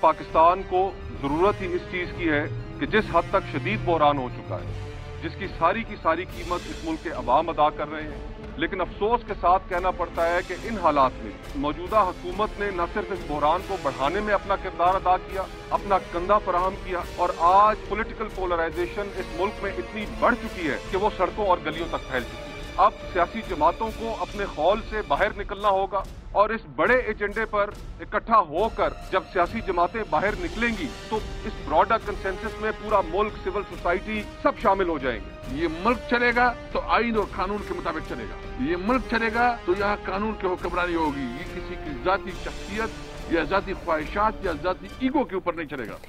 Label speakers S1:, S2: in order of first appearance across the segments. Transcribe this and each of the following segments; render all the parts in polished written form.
S1: पाकिस्तान को जरूरत ही इस चीज की है कि जिस हद तक शदीद बहरान हो चुका है, जिसकी सारी की सारी कीमत इस मुल्क के अवाम अदा कर रहे हैं, लेकिन अफसोस के साथ कहना पड़ता है कि इन हालात में मौजूदा हुकूमत ने न सिर्फ इस बहरान को बढ़ाने में अपना किरदार अदा किया, अपना कंधा फराहम किया, और आज पॉलिटिकल पोलराइजेशन इस मुल्क में इतनी बढ़ चुकी है कि वो सड़कों और गलियों तक फैल चुकी है। अब सियासी जमातों को अपने खौल से बाहर निकलना होगा और इस बड़े एजेंडे पर इकट्ठा होकर जब सियासी जमातें बाहर निकलेंगी तो इस ब्रॉडर कंसेंसस में पूरा मुल्क, सिविल सोसाइटी सब शामिल हो जाएंगे।
S2: ये मुल्क चलेगा तो आइन और कानून के मुताबिक चलेगा। ये मुल्क चलेगा तो यहाँ कानून की हुक्मरानी होगी। ये किसी की जाती शख्सियत या जाती ख्वाहिशात या जाती ईगो के ऊपर नहीं चलेगा।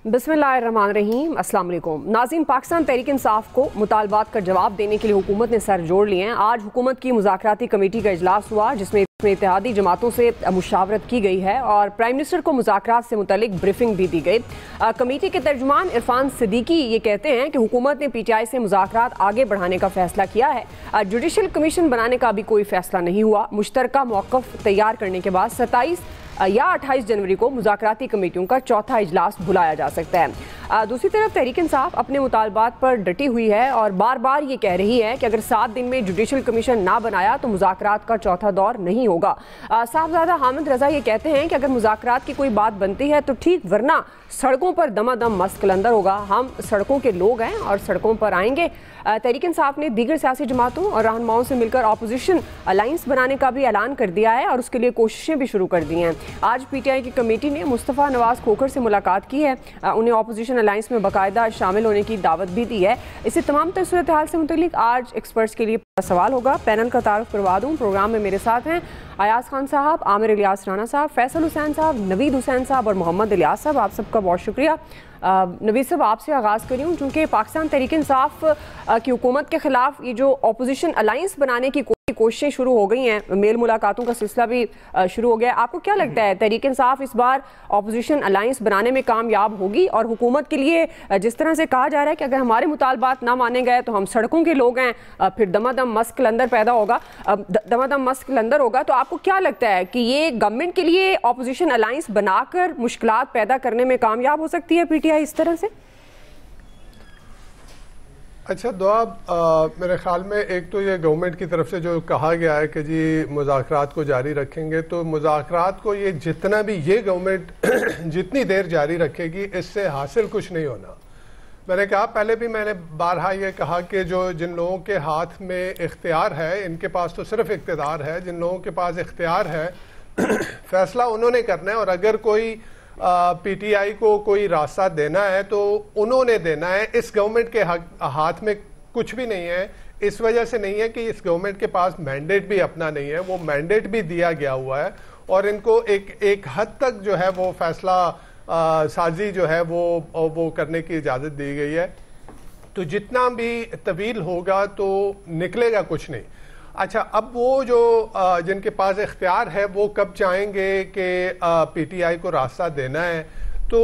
S3: बिस्मिल्लाहिर्रहमानिर्रहीम, अस्सलाम वालेकुम नाज़रीन। पाकिस्तान तहरीक इंसाफ को मुतालबात का जवाब देने के लिए हुकूमत ने सर जोड़ लिए हैं। आज हुकूमत की मुज़ाकराती कमेटी का इजलास हुआ जिसमें इत्तेहादी जमातों से मुशावरत की गई है और प्राइम मिनिस्टर को मुज़ाकरात से मुतल्लिक ब्रीफिंग भी दी गई। कमेटी के तर्जुमान इरफान सिद्दीकी ये कहते हैं कि हुकूमत ने PTI से मुज़ाकरात आगे बढ़ाने का फैसला किया है। जुडिशल कमीशन बनाने का अभी कोई फैसला नहीं हुआ। मुश्तरका मौक़िफ़ तैयार करने के बाद 27 या 28 जनवरी को मुज़ाकराती कमेटियों का चौथा इजलास बुलाया जा सकता है। दूसरी तरफ तहरीक इंसाफ अपने मुतालबात पर डटी हुई है और बार बार ये कह रही है कि अगर 7 दिन में जुडिशल कमीशन ना बनाया तो मुज़ाकरात का चौथा दौर नहीं होगा। साहबजादा हामिद रजा ये कहते हैं कि अगर मुज़ाकरात की कोई बात बनती है तो ठीक, वरना सड़कों पर दमादम मस्त कलंदर होगा। हम सड़कों के लोग हैं और सड़कों पर आएंगे। तहरीक इंसाफ ने दीगर सियासी जमातों और रहनुमाओं से मिलकर अपोजिशन अलायंस बनाने का भी ऐलान कर दिया है और उसके लिए कोशिशें भी शुरू कर दी हैं। आज PTI की कमेटी ने मुस्तफ़ा नवाज खोखर से मुलाकात की है। उन्हें अपोजिशन अलायंस में बाकायदा शामिल होने की दावत भी दी है। इससे तमाम सूरत हाल से मुतल्लिक आज एक्सपर्ट्स के लिए सवाल होगा। पैनल का तारुफ करवा दूँ। प्रोग्राम में मेरे साथ हैं अयाज खान साहब, आमिर इलियास राना साहब, फैसल हुसैन साहब, नवीद हुसैन साहब और मोहम्मद इलियास साहब। आप सबका बहुत शुक्रिया। नवीद साहब, आपसे आगाज़ करी हूँ चूँकि पाकिस्तान तहरीक इंसाफ की हुकूमत के ख़िलाफ़ ये जो अपोजिशन अलायंस बनाने की कोशिशें शुरू हो गई हैं, मेल मुलाकातों का सिलसिला भी शुरू हो गया है। आपको क्या लगता है तहरीक इंसाफ इस बार अपोजिशन अलायंस बनाने में कामयाब होगी? और हुकूमत के लिए जिस तरह से कहा जा रहा है कि अगर हमारे मुतालबात ना माने गए तो हम सड़कों के लोग हैं, फिर दमादम मस्त कलंदर पैदा होगा, दमादम मस्त कलंदर होगा, तो आपको क्या लगता है कि ये गवर्नमेंट के लिए अपोजिशन अलायंस बनाकर मुश्किलात पैदा करने में कामयाब हो सकती है PTI इस तरह से?
S4: अच्छा दुआ, मेरे ख्याल में एक तो ये गवर्नमेंट की तरफ से जो कहा गया है कि जी मुज़ाकरात को जारी रखेंगे, तो मुज़ाकरात को ये जितना भी ये गवर्नमेंट जितनी देर जारी रखेगी इससे हासिल कुछ नहीं होना। मैंने कहा, पहले भी मैंने बारहा ये कहा कि जो जिन लोगों के हाथ में इख्तियार है, इनके पास तो सिर्फ इख्तियार है, जिन लोगों के पास इख्तियार है फैसला उन्होंने करना है। और अगर कोई PTI को कोई रास्ता देना है तो उन्होंने देना है। इस गवर्नमेंट के हाथ में कुछ भी नहीं है। इस वजह से नहीं है कि इस गवर्नमेंट के पास मैंडेट भी अपना नहीं है, वो मैंडेट भी दिया गया हुआ है और इनको एक हद तक जो है वो फैसला साजी जो है वो करने की इजाज़त दी गई है। तो जितना भी तवील होगा तो निकलेगा कुछ नहीं। अच्छा, अब वो जो जिनके पास इख्तियार है वो कब चाहेंगे कि PTI को रास्ता देना है, तो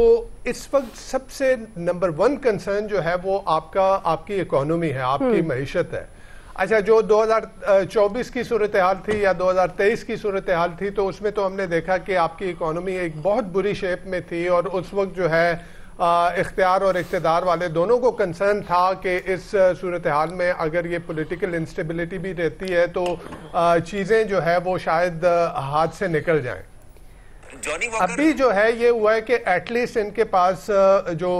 S4: इस वक्त सबसे नंबर 1 कंसर्न जो है वो आपकी इकोनॉमी है, आपकी मईशत है। अच्छा, जो 2024 की सूरत हाल थी या 2023 की सूरत हाल थी तो उसमें तो हमने देखा कि आपकी इकोनॉमी एक बहुत बुरी शेप में थी और उस वक्त जो है इख्तियार और इक़्तिदार वाले दोनों को कंसर्न था कि इस सूरत हाल में अगर ये पॉलिटिकल इंस्टेबिलिटी भी रहती है तो चीज़ें जो है वो शायद हाथ से निकल जाएं। अभी जो है ये हुआ है कि एटलीस्ट इनके पास जो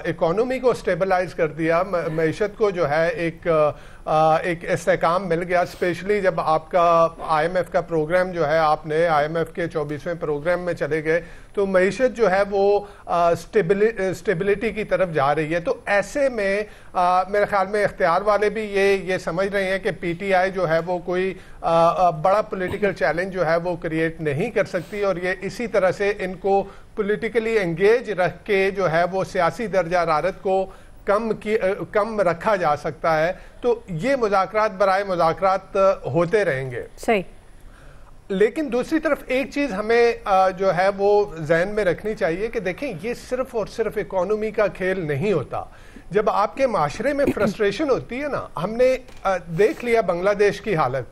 S4: इकोनॉमी को स्टेबलाइज कर दिया, मईशत को जो है एक इस्तेहकाम मिल गया। स्पेशली जब आपका IMF का प्रोग्राम जो है, आपने IMF के 24वें प्रोग्राम में चले गए तो मईशत जो है वो स्टेबिलिटी की तरफ जा रही है। तो ऐसे में मेरे ख्याल में इख्तियार वाले भी ये समझ रहे हैं कि PTI जो है वो कोई बड़ा पॉलिटिकल चैलेंज जो है वो क्रिएट नहीं कर सकती और ये इसी तरह से इनको पॉलिटिकली एंगेज रख के जो है वो सियासी दर्जा हरारत को कम रखा जा सकता है। तो ये मुज़ाकरात बराए मुज़ाकरात होते रहेंगे।
S3: सही।
S4: लेकिन दूसरी तरफ एक चीज़ हमें जो है वो जहन में रखनी चाहिए कि देखें, ये सिर्फ और सिर्फ इकोनॉमी का खेल नहीं होता। जब आपके माशरे में फ्रस्ट्रेशन होती है ना, हमने देख लिया बांग्लादेश की हालत।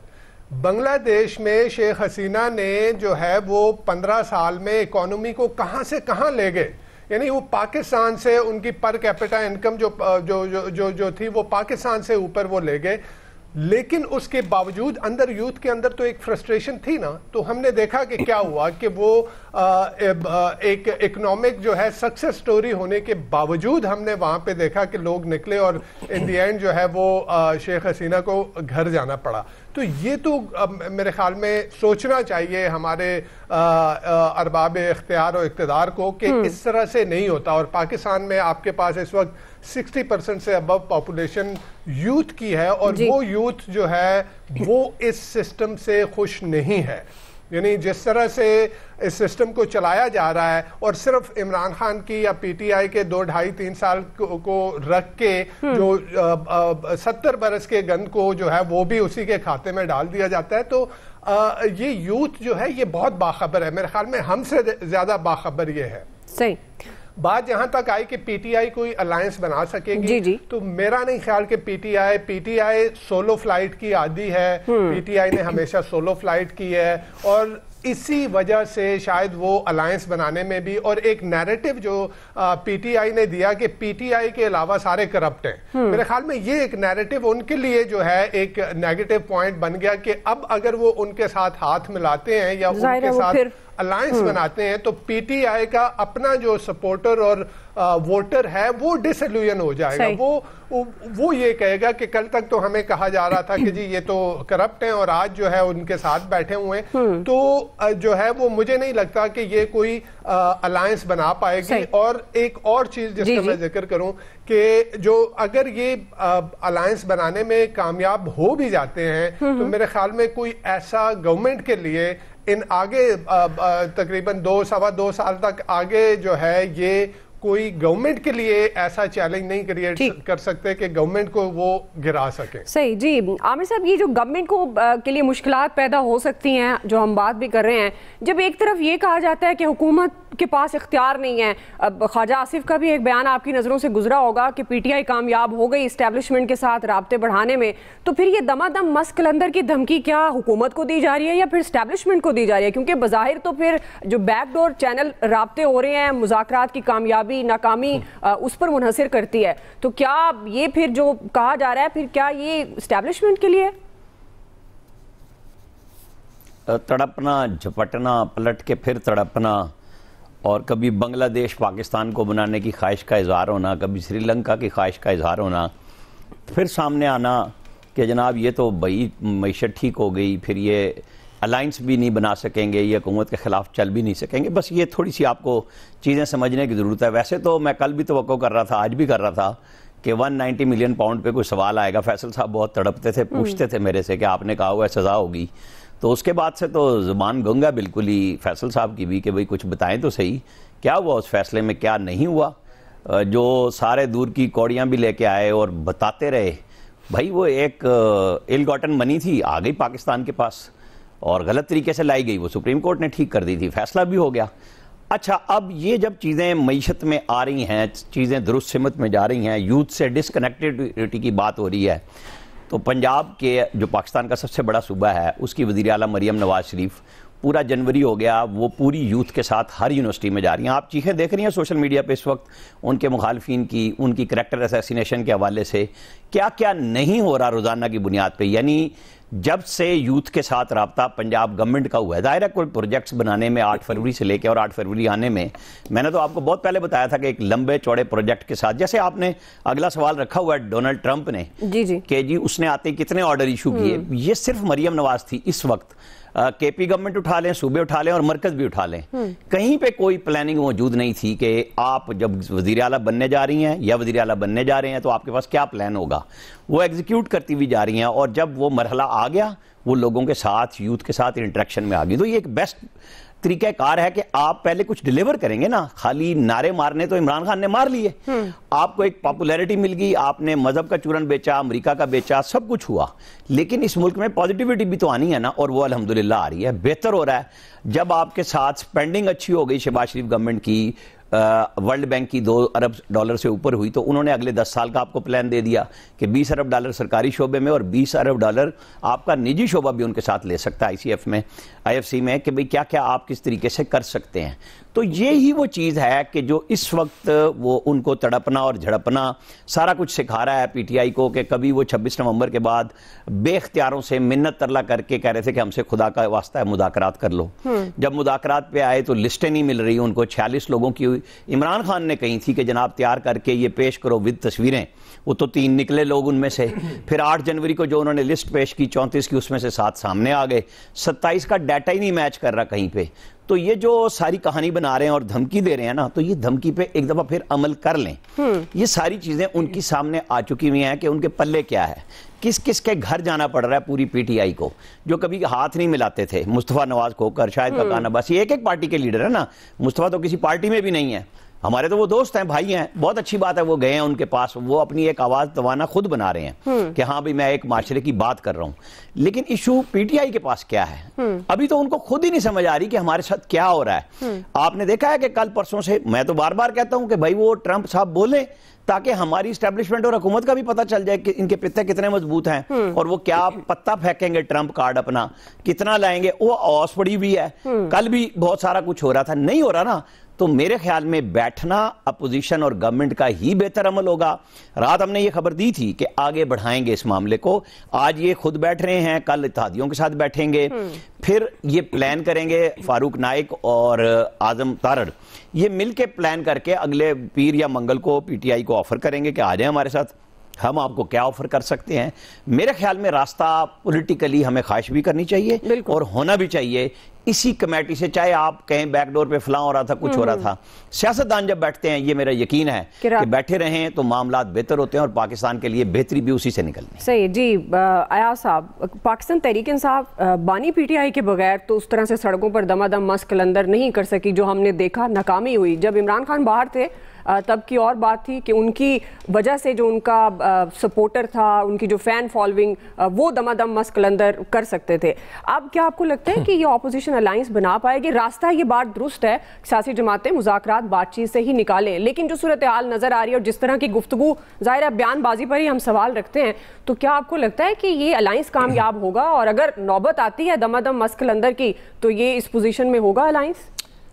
S4: बांग्लादेश में शेख हसीना ने जो है वो 15 साल में इकोनॉमी को कहां से कहां ले गए। यानी वो पाकिस्तान से उनकी पर कैपिटा इनकम जो थी वो पाकिस्तान से ऊपर वो ले गए, लेकिन उसके बावजूद अंदर यूथ के अंदर तो एक फ्रस्ट्रेशन थी ना। तो हमने देखा कि क्या हुआ कि वो एक इकोनॉमिक जो है सक्सेस स्टोरी होने के बावजूद हमने वहां पे देखा कि लोग निकले और इन दी एंड जो है वो शेख हसीना को घर जाना पड़ा। तो ये तो मेरे ख्याल में सोचना चाहिए हमारे अरबाब इख्तियार और इक़्तिदार को कि इस तरह से नहीं होता। और पाकिस्तान में आपके पास इस वक्त 60% से अबव पॉपुलेशन यूथ की है और वो यूथ जो है वो इस सिस्टम से खुश नहीं है। यानी जिस तरह से इस सिस्टम को चलाया जा रहा है और सिर्फ इमरान खान की या पीटीआई के 2, 2.5, 3 साल को रख के जो 70 बरस के गंद को जो है वो भी उसी के खाते में डाल दिया जाता है। तो ये यूथ जो है ये बहुत बाखबर है। मेरे ख्याल में हमसे ज्यादा बाखबर ये है।
S3: सही
S4: बात जहां तक आई कि पीटीआई कोई अलायंस बना सकेगी, जी। तो मेरा नहीं ख्याल कि पीटीआई सोलो फ्लाइट की आदी है। पीटीआई ने हमेशा सोलो फ्लाइट की है और इसी वजह से शायद वो अलायंस बनाने में भी, और एक नैरेटिव जो पीटीआई ने दिया कि पीटीआई के अलावा सारे करप्ट हैं, मेरे ख्याल में ये एक नैरेटिव उनके लिए जो है एक नेगेटिव पॉइंट बन गया कि अब अगर वो उनके साथ हाथ मिलाते हैं या उनके साथ अलायंस बनाते हैं तो पीटीआई का अपना जो सपोर्टर और वोटर है वो डिसइल्यूजन हो जाएगा। वो ये कहेगा कि कल तक तो हमें कहा जा रहा था कि जी ये तो करप्ट हैं और आज जो है उनके साथ बैठे हुए हैं। तो जो है वो मुझे नहीं लगता कि ये कोई अलायंस बना पाएगी। और एक और चीज जिसका मैं जिक्र करूं कि जो अगर ये अलायंस बनाने में कामयाब हो भी जाते हैं तो मेरे ख्याल में कोई ऐसा गवर्नमेंट के लिए इन आगे तकरीबन 2-2.25 साल तक आगे जो है ये कोई गवर्नमेंट के लिए ऐसा चैलेंज नहीं क्रिएट कर सकते कि गवर्नमेंट को वो गिरा सके।
S3: सही जी। आमिर साहब, ये जो गवर्नमेंट को के लिए मुश्किलात पैदा हो सकती हैं जो हम बात भी कर रहे हैं, जब एक तरफ ये कहा जाता है कि हुकूमत के पास इख्तियार नहीं है, अब ख्वाजा आसिफ का भी एक बयान आपकी नज़रों से गुजरा होगा कि पीटीआई कामयाब हो गई इस्टेब्लिशमेंट के साथ राब्ते बढ़ाने में, तो फिर ये दमादम मस्क कलंदर की धमकी क्या हुकूमत को दी जा रही है या फिर इस्टेब्लिशमेंट को दी जा रही है? क्योंकि बज़ाहिर तो फिर जो बैकडोर चैनल राब्ते हो रहे हैं, मुज़ाकरात की कामयाबी नाकामी उस पर मुनहसर करती है, तो क्या ये फिर जो कहा जा रहा है फिर क्या ये इस्टेब्लिशमेंट के लिए?
S5: तड़पना, झपटना, पलट के फिर तड़पना और कभी बांग्लादेश पाकिस्तान को बनाने की ख्वाहिश का इजहार होना, कभी श्रीलंका की ख्वाहिश का इजहार होना, फिर सामने आना कि जनाब ये तो भाई मईशत ठीक हो गई, फिर ये अलाइंस भी नहीं बना सकेंगे, ये हुकूमत के ख़िलाफ़ चल भी नहीं सकेंगे। बस ये थोड़ी सी आपको चीज़ें समझने की ज़रूरत है। वैसे तो मैं कल भी तवक्को कर रहा था, आज भी कर रहा था कि 190 मिलियन पाउंड पे कोई सवाल आएगा। फैसल साहब बहुत तड़पते थे, पूछते थे मेरे से कि आपने कहा हुआ है सज़ा होगी, तो उसके बाद से तो ज़ुबान गंगा बिल्कुल ही फैसल साहब की भी कि भाई कुछ बताएं तो सही क्या हुआ उस फैसले में, क्या नहीं हुआ। जो सारे दूर की कौड़ियाँ भी लेके आए और बताते रहे, भाई वो एक इल गॉटन मनी थी, आ गई पाकिस्तान के पास और गलत तरीके से लाई गई, वो सुप्रीम कोर्ट ने ठीक कर दी थी, फैसला भी हो गया। अच्छा, अब ये जब चीज़ें मईशत में आ रही हैं, चीज़ें दुरुस्त सिमत में जा रही हैं, यूथ से डिसकनेक्टिविटी की बात हो रही है, तो पंजाब के जो पाकिस्तान का सबसे बड़ा सूबा है उसकी वज़ीर आला मरियम नवाज शरीफ पूरा जनवरी हो गया, वो पूरी यूथ के साथ हर यूनिवर्सिटी में जा रही हैं। आप चीखें देख रही हैं सोशल मीडिया पे इस वक्त उनके मुखालफिन की, उनकी करैक्टर असैसिनेशन के हवाले से क्या क्या नहीं हो रहा रोज़ाना की बुनियाद पे। यानी जब से यूथ के साथ रब्ता पंजाब गवर्नमेंट का हुआ है, ज़ाहिर है कोई प्रोजेक्ट्स बनाने में 8 फरवरी से लेकर और 8 फरवरी आने में, मैंने तो आपको बहुत पहले बताया था कि एक लंबे चौड़े प्रोजेक्ट के साथ, जैसे आपने अगला सवाल रखा हुआ है डोनाल्ड ट्रंप ने कि जी उसने आते कितने ऑर्डर इशू किए, ये सिर्फ मरियम नवाज थी इस वक्त। केपी गवर्नमेंट उठा लें, सूबे उठा लें और मरकज भी उठा लें, कहीं पे कोई प्लानिंग मौजूद नहीं थी कि आप जब वज़ीर आला बनने जा रही हैं या वज़ीर आला बनने जा रहे हैं तो आपके पास क्या प्लान होगा। वो एग्जीक्यूट करती हुई जा रही हैं और जब वो मरहला आ गया वो लोगों के साथ, यूथ के साथ इंटरेक्शन में आ गई। तो ये एक बेस्ट तरीक़ाकार है कि आप पहले कुछ डिलीवर करेंगे ना, खाली नारे मारने तो इमरान खान ने मार लिए, आपको एक पॉपुलैरिटी मिल गई, आपने मजहब का चूरन बेचा, अमेरिका का बेचा, सब कुछ हुआ, लेकिन इस मुल्क में पॉजिटिविटी भी तो आनी है ना, और वो अल्हम्दुलिल्लाह आ रही है, बेहतर हो रहा है। जब आपके साथ स्पेंडिंग अच्छी हो गई शहबाज शरीफ गवर्नमेंट की, वर्ल्ड बैंक की 2 अरब डॉलर से ऊपर हुई तो उन्होंने अगले 10 साल का आपको प्लान दे दिया कि 20 अरब डॉलर सरकारी शोबे में और 20 अरब डॉलर आपका निजी शोबा भी उनके साथ ले सकता है ICF में, IFC में, कि भाई क्या क्या आप किस तरीके से कर सकते हैं। तो ये ही वो चीज़ है कि जो इस वक्त वो उनको तड़पना और झड़पना सारा कुछ सिखा रहा है PTI को, कि कभी वो 26 नवंबर के बाद बेख्तियारों से मिन्नत तरला करके कह रहे थे कि हमसे खुदा का वास्ता है मुदाकरात कर लो। जब मुदाकरात पे आए तो लिस्टें नहीं मिल रही उनको, 46 लोगों की इमरान खान ने कही थी कि जनाब तैयार करके ये पेश करो विद तस्वीरें, वो तो 3 निकले लोग उनमें से। फिर 8 जनवरी को जो उन्होंने लिस्ट पेश की 34 की, उसमें से 7 सामने आ गए, 27 का डाटा ही नहीं मैच कर रहा कहीं पे। तो ये जो सारी कहानी बना रहे हैं और धमकी दे रहे हैं ना, तो ये धमकी पे एक दफा फिर अमल कर लें। ये सारी चीजें उनकी सामने आ चुकी हुई हैं कि उनके पल्ले क्या है, किस किस के घर जाना पड़ रहा है पूरी PTI को, जो कभी हाथ नहीं मिलाते थे। मुस्तफा नवाज खोकर, शाहिद खाकान अब्बासी, ये एक पार्टी के लीडर है ना, मुस्तफा तो किसी पार्टी में भी नहीं है, हमारे तो वो दोस्त हैं, भाई हैं, बहुत अच्छी बात है वो गए हैं उनके पास, वो अपनी एक आवाज तवाना खुद बना रहे हैं कि हाँ भाई मैं एक माशरे की बात कर रहा हूं। लेकिन इशू PTI के पास क्या है, अभी तो उनको खुद ही नहीं समझ आ रही कि हमारे साथ क्या हो रहा है। आपने देखा है कि कल परसों से मैं तो बार बार कहता हूं कि भाई वो ट्रंप साहब बोले ताकि हमारी स्टैब्लिशमेंट और हुकूमत का भी पता चल जाए कि इनके पित्ते कितने मजबूत हैं और वो क्या पत्ता फेंकेंगे ट्रंप कार्ड अपना कितना लाएंगे। वो औस पड़ी हुई है, कल भी बहुत सारा कुछ हो रहा था, नहीं हो रहा ना। तो मेरे ख्याल में बैठना अपोजिशन और गवर्नमेंट का ही बेहतर अमल होगा। रात हमने ये खबर दी थी कि आगे बढ़ाएंगे इस मामले को, आज ये खुद बैठ रहे हैं, कल इत्तेहादियों के साथ बैठेंगे, फिर ये प्लान करेंगे, फारूक नाइक और आजम तारड़ ये मिलके प्लान करके अगले पीर या मंगल को PTI को ऑफर करेंगे कि आ जाए हमारे साथ, हम आपको क्या ऑफर कर सकते हैं। मेरे ख्याल में रास्ता पॉलिटिकली हमें ख्वाहिश भी करनी चाहिए और होना भी चाहिए इसी कमेटी से, चाहे आप कहें बैकडोर पे फलां हो रहा था, कुछ हो रहा था। सियासतदान जब बैठते हैं, ये मेरा यकीन है कि बैठे रहें तो मामलात बेहतर होते हैं और पाकिस्तान के लिए बेहतरी भी उसी से निकलनी।
S3: सही जी। अयाज साहब, पाकिस्तान तहरीक इंसाफ बानी PTI के बगैर तो उस तरह से सड़कों पर दमादम मस्क कलंदर नहीं कर सकी जो हमने देखा, नाकामी हुई। जब इमरान खान बाहर थे तब की और बात थी कि उनकी वजह से जो उनका सपोर्टर था, उनकी जो फैन फॉलोइंग, वो दमादम मस्क कलंदर कर सकते थे। अब क्या आपको लगता है कि ये ऑपोजिशन अलायंस बना पाएगी? रास्ता ये बात दुरुस्त है, सियासी जमातें मुज़ाकरात बातचीत से ही निकालें, लेकिन जो सूरत हाल नजर आ रही है और जिस तरह की गुफ्तगू, जाहिर है बयानबाजी पर ही हम सवाल रखते हैं, तो क्या आपको लगता है कि ये अलायंस कामयाब होगा? और अगर नौबत आती है दमादम मस्क कलंदर की तो ये इस पोजीशन में होगा अलायंस?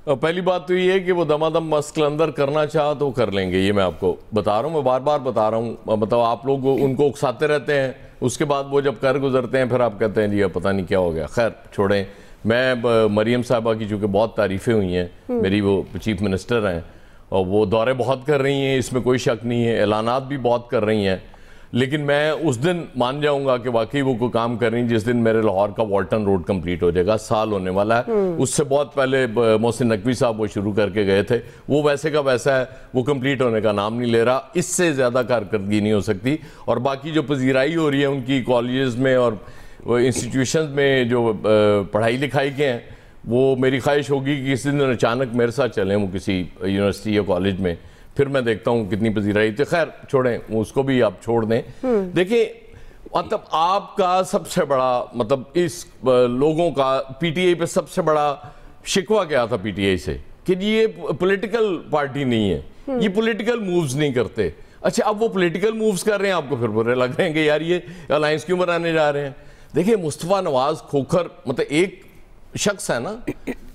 S6: पहली बात तो ये है कि वो दमादम मस्क अंदर करना चाह तो कर लेंगे, ये मैं आपको बता रहा हूँ, मैं बार बार बता रहा हूँ। मतलब आप लोग उनको उकसाते रहते हैं, उसके बाद वो जब कर गुजरते हैं फिर आप कहते हैं जी अब पता नहीं क्या हो गया। खैर छोड़ें, मैं मरियम साहबा की चूँकि बहुत तारीफ़ें हुई हैं, मेरी वो चीफ मिनिस्टर हैं और वो दौरे बहुत कर रही हैं, इसमें कोई शक नहीं है, ऐलानात भी बहुत कर रही हैं, लेकिन मैं उस दिन मान जाऊंगा कि वाकई वो कोई काम कर रही हैं जिस दिन मेरे लाहौर का वॉल्टन रोड कंप्लीट हो जाएगा, साल होने वाला है। उससे बहुत पहले मोहसिन नकवी साहब वो शुरू करके गए थे, वो वैसे का वैसा है, वो कंप्लीट होने का नाम नहीं ले रहा, इससे ज़्यादा कारकर्दगी नहीं हो सकती। और बाकी जो पजीराई हो रही है उनकी कॉलेज में और इंस्टीट्यूशन में जो पढ़ाई लिखाई के हैं, वो मेरी ख्वाहिश होगी कि किसी दिन अचानक मेरे साथ चलें वो किसी यूनिवर्सिटी या कॉलेज में, फिर मैं देखता हूँ कितनी पजीराई थी। खैर छोड़ें, उसको भी आप छोड़ दें। देखिए मतलब आपका सबसे बड़ा मतलब इस लोगों का PTI पे सबसे बड़ा शिकवा क्या था PTI से कि ये पॉलिटिकल पार्टी नहीं है, ये पॉलिटिकल मूव्स नहीं करते। अच्छा अब वो पॉलिटिकल मूव्स कर रहे हैं, आपको फिर बुरे लग रहे हैं कि यार ये अलायंस क्यों बनाने जा रहे हैं। देखिए मुस्तफा नवाज खोखर मतलब एक शख्स है ना,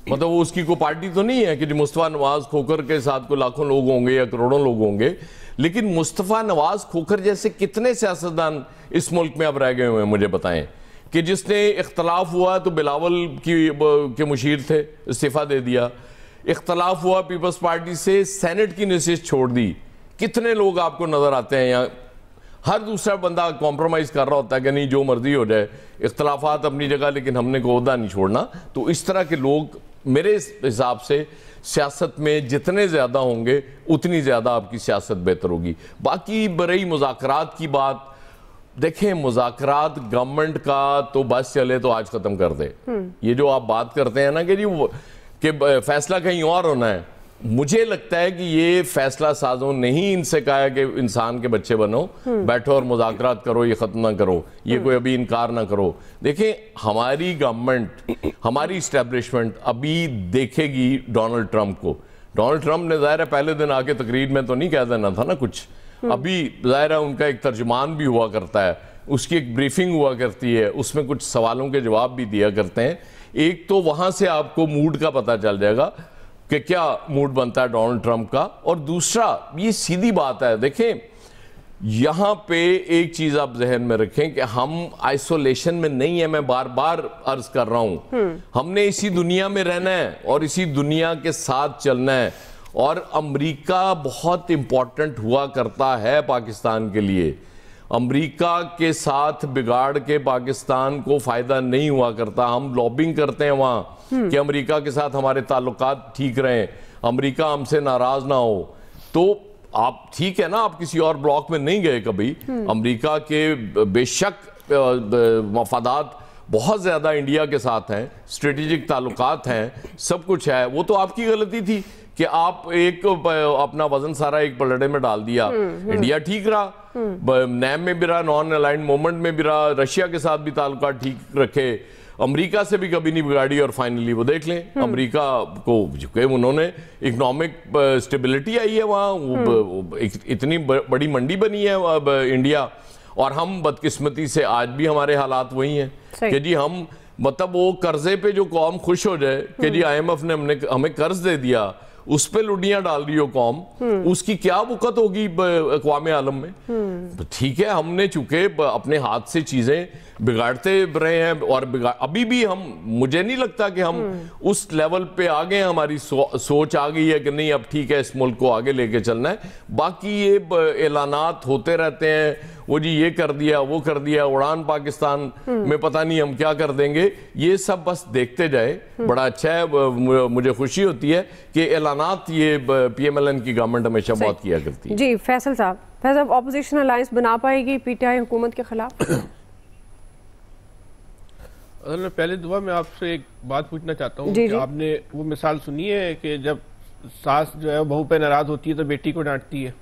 S6: मतलब वो उसकी कोई पार्टी तो नहीं है कि जो मुस्तफा नवाज खोखर के साथ को लाखों लोग होंगे या करोड़ों लोग होंगे, लेकिन मुस्तफा नवाज खोखर जैसे कितने सियासतदान इस मुल्क में अब रह गए हुए हैं मुझे बताएं कि जिसने इख्तलाफ हुआ तो बिलावल के मुशीर थे, इस्तीफा दे दिया, इख्तलाफ हुआ पीपल्स पार्टी से, सेनेट की नशिस्त छोड़ दी। कितने लोग आपको नजर आते हैं यहाँ, हर दूसरा बंदा कॉम्प्रोमाइज कर रहा होता है कि नहीं जो मर्जी हो जाए, इख्तलाफात अपनी जगह लेकिन हमने को ओहदा नहीं छोड़ना। तो इस तरह के लोग मेरे हिसाब से सियासत में जितने ज़्यादा होंगे उतनी ज़्यादा आपकी सियासत बेहतर होगी। बाकी बरई मुज़ाकरात की बात, देखें मुज़ाकरात गवर्नमेंट का तो बस चले तो आज ख़त्म कर दे। ये जो आप बात करते हैं ना कि जी कि फैसला कहीं और होना है, मुझे लगता है कि ये फैसला साजों ने ही इनसे कहा है कि इंसान के बच्चे बनो, बैठो और मुज़ाकरात करो, ये ख़त्म ना करो, ये कोई अभी इनकार ना करो। देखें हमारी गवर्नमेंट, हमारी इस्टेब्लिशमेंट अभी देखेगी डोनाल्ड ट्रंप को, डोनाल्ड ट्रंप ने ज़ाहिर है पहले दिन आके तकरीर में तो नहीं कह देना था ना कुछ, अभी ज़ाहिर है उनका एक तर्जुमान भी हुआ करता है, उसकी एक ब्रीफिंग हुआ करती है, उसमें कुछ सवालों के जवाब भी दिया करते हैं। एक तो वहाँ से आपको मूड का पता चल जाएगा कि क्या मूड बनता है डोनाल्ड ट्रंप का, और दूसरा ये सीधी बात है, देखें यहाँ पे एक चीज आप जहन में रखें कि हम आइसोलेशन में नहीं है, मैं बार बार अर्ज कर रहा हूं, हमने इसी दुनिया में रहना है और इसी दुनिया के साथ चलना है, और अमेरिका बहुत इंपॉर्टेंट हुआ करता है पाकिस्तान के लिए। अमेरिका के साथ बिगाड़ के पाकिस्तान को फायदा नहीं हुआ करता। हम लॉबिंग करते हैं वहां कि अमेरिका के साथ हमारे ताल्लुकात ठीक रहें, अमेरिका हमसे नाराज ना हो। तो आप ठीक है ना, आप किसी और ब्लॉक में नहीं गए कभी, अमेरिका के बेशक मफादात बहुत ज्यादा इंडिया के साथ हैं, स्ट्रेटेजिक ताल्लुकात हैं, सब कुछ है। वो तो आपकी गलती थी कि आप एक अपना वजन सारा एक पलड़े में डाल दिया। इंडिया ठीक रहा, नैम में भी रहा, नॉन अलाइंड मूवमेंट में भी रहा, रशिया के साथ भी ताल्लुकात ठीक रखे, अमेरिका से भी कभी नहीं बिगाड़ी, और फाइनली वो देख लें अमेरिका को चुके उन्होंने इकोनॉमिक स्टेबिलिटी आई है वहाँ, इतनी बड़ी मंडी बनी है अब इंडिया। और हम बदकिस्मती से आज भी हमारे हालात वही हैं कि जी हम मतलब वो कर्जे पे जो कौम खुश हो जाए कि जी IMF ने हमें कर्ज दे दिया, उस पे लुडियां डाल रही हो कौम, उसकी क्या वक़्त होगी अक़वाम आलम में। ठीक है, हमने चूंकि अपने हाथ से चीजें बिगाड़ते रहे हैं और अभी भी हम, मुझे नहीं लगता कि हम उस लेवल पे आ गए, हमारी सोच आ गई है कि नहीं अब ठीक है इस मुल्क को आगे लेके चलना है। बाकी ये ऐलानात होते रहते हैं, वो जी ये कर दिया वो कर दिया, उड़ान पाकिस्तान में पता नहीं हम क्या कर देंगे, ये सब बस देखते जाए। बड़ा अच्छा है, मुझे खुशी होती है कि ऐलानात ये PMLN की गवर्नमेंट हमेशा बहुत किया करती है।
S3: जी फैसल साहब, ऑपोजिशन अलायंस बना पाएगी PTI हुकूमत के खिलाफ?
S7: अगर पहले दुआ मैं आपसे एक बात पूछना चाहता हूँ कि आपने वो मिसाल सुनी है कि जब सास जो है बहू पे नाराज होती है तो बेटी को डांटती है?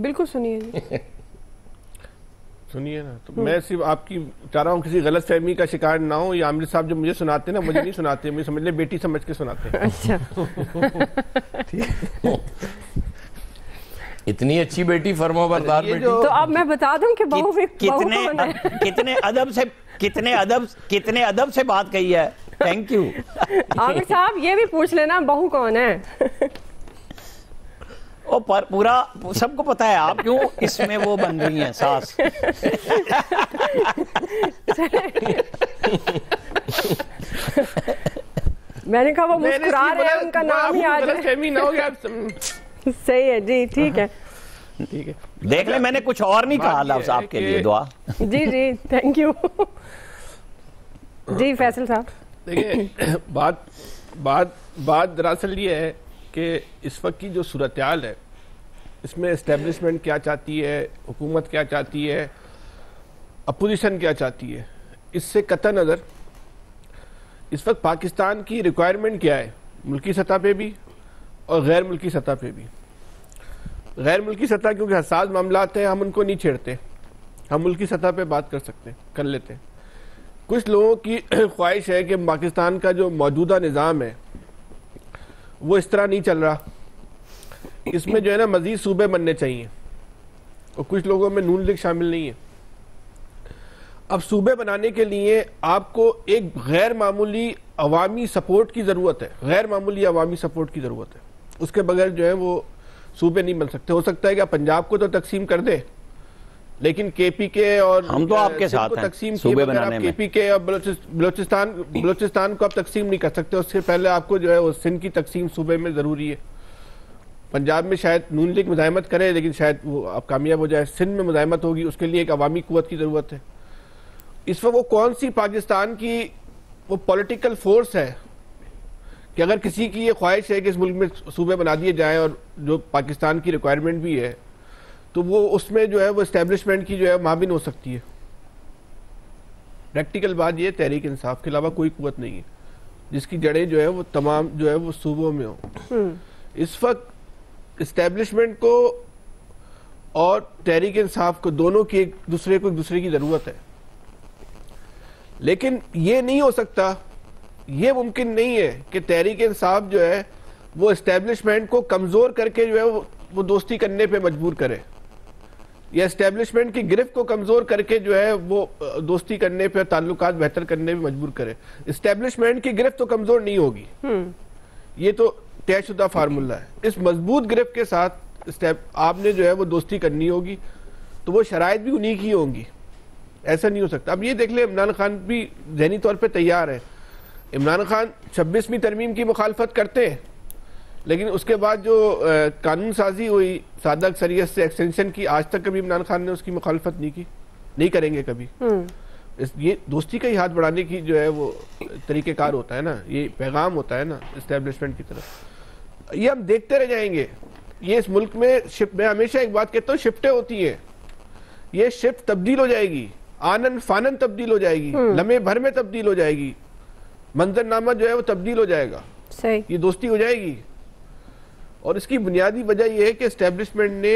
S3: बिल्कुल सुनिए
S7: सुनिए ना। तो मैं सिर्फ आपकी चाह रहा हूँ किसी गलत फहमी का शिकार ना हो, या आमिर साहब जो मुझे सुनाते ना, मुझे नहीं सुनाते, मुझे समझ ले बेटी समझ के सुनाते हैं।
S3: अच्छा
S6: इतनी अच्छी बेटी, फर्माबरदार बेटी।
S3: तो अब मैं बता दूं कि बहू
S5: कितने अदब से बात कही है। Thank you.
S3: आमिर साहब ये भी पूछ लेना बहू कौन है?
S5: ओ पर पूरा सबको पता है, आप क्यों इसमें वो बन रही हैं सास।
S3: मैंने कहा वो मुस्कुरा रहे हैं, उनका नाम ही आ जाए। सही है जी, ठीक है
S7: ठीक है।
S5: देख ले, मैंने कुछ और नहीं कहा लफ्ज़ आपके लिए। दुआ
S3: जी जी थैंक यू। जी फैसल साहब,
S7: देखिए बात दरअसल ये है कि इस वक्त की जो सूरत-ए-हाल है, इसमें एस्टेब्लिशमेंट क्या चाहती है, हुकूमत क्या चाहती है, अपोजिशन क्या चाहती है, इससे कतई नज़र इस वक्त पाकिस्तान की रिक्वायरमेंट क्या है, मुल्की सतह पे भी और गैर मुल्की सतह पे भी। गैर मुल्की सतह क्योंकि हसास मामलात हैं, हम उनको नहीं छेड़ते, हम मुल्की सतह पे बात कर लेते हैं। कुछ लोगों की ख्वाहिश है कि पाकिस्तान का जो मौजूदा निज़ाम है वो इस तरह नहीं चल रहा, इसमें जो है ना मजीद सूबे बनने चाहिए, और कुछ लोगों में नून लीग शामिल नहीं है। अब सूबे बनाने के लिए आपको एक गैर मामूली अवामी सपोर्ट की ज़रूरत है, गैर मामूली अवामी सपोर्ट की ज़रूरत है। उसके बगैर जो है वो सूबे नहीं बन सकते। हो सकता है कि पंजाब को तो तकसीम कर दे, लेकिन KPK और
S5: हम तो आपके साथ हैं
S7: तकसीम
S5: सूबे बनाने में।
S7: KPK और बलोचिस्तान को आप तकसीम नहीं कर सकते, उससे पहले आपको जो है वो सिंध की तकसीम सूबे में ज़रूरी है। पंजाब में शायद नून लीग मुज़ाहमत करे, लेकिन शायद वो अब कामयाब हो जाए। सिंध में मुज़ाहमत होगी, उसके लिए एक अवामी कुव्वत की ज़रूरत है। इस वक्त वो कौन सी पाकिस्तान की वो पॉलिटिकल फोर्स है कि अगर किसी की ये ख्वाहिश है कि इस मुल्क में सूबे बना दिए जाएं, और जो पाकिस्तान की रिक्वायरमेंट भी है, तो वो उसमें जो है वो एस्टेब्लिशमेंट की जो है माबिन हो सकती है। प्रैक्टिकल बात ये, तहरीक इंसाफ के अलावा कोई कुव्वत नहीं है जिसकी जड़ें जो है वो तमाम जो है वो सूबों में हो। इस वक्त एस्टेब्लिशमेंट को और तहरीक इंसाफ को दोनों की एक दूसरे की ज़रूरत है, लेकिन ये नहीं हो सकता, ये मुमकिन नहीं है कि तहरीक इंसाफ जो है वो एस्टेब्लिशमेंट को कमजोर करके जो है वो दोस्ती करने पे मजबूर करे, या एस्टेब्लिशमेंट की गिरफ्त को कमजोर करके जो है वो दोस्ती करने पे, ताल्लुकात बेहतर करने पे मजबूर करे। एस्टेब्लिशमेंट की गिरफ्त तो कमजोर नहीं होगी, ये तो तयशुदा फार्मूला है। इस मजबूत गिरफ्त के साथ आपने जो है वो दोस्ती करनी होगी, तो वो शराइत भी उन्हीं की होंगी, ऐसा नहीं हो सकता। अब ये देख ले, इमरान खान भी ज़हनी तौर पे तैयार है। इमरान खान 26वीं तरमीम की मुखालफत करते हैं, लेकिन उसके बाद जो कानून साजी हुई सादा अक्सरियत से एक्सटेंशन की, आज तक कभी इमरान खान ने उसकी मुखालफत नहीं की, नहीं करेंगे कभी। ये दोस्ती का ही हाथ बढ़ाने की जो है वो तरीक़ेकार होता है ना, ये पैगाम होता है ना इस्टेब्लिशमेंट की तरफ। ये हम देखते रह जाएंगे। ये इस मुल्क में मैं हमेशा एक बात कहता हूँ, शिफ्टें होती हैं, ये शिफ्ट तब्दील हो जाएगी, आनन फानन तब्दील हो जाएगी, लम्हे भर में तब्दील हो जाएगी, मंजरनामा जो है वो तब्दील हो जाएगा, सही ये दोस्ती हो जाएगी। और इसकी बुनियादी वजह यह है कि एस्टेब्लिशमेंट ने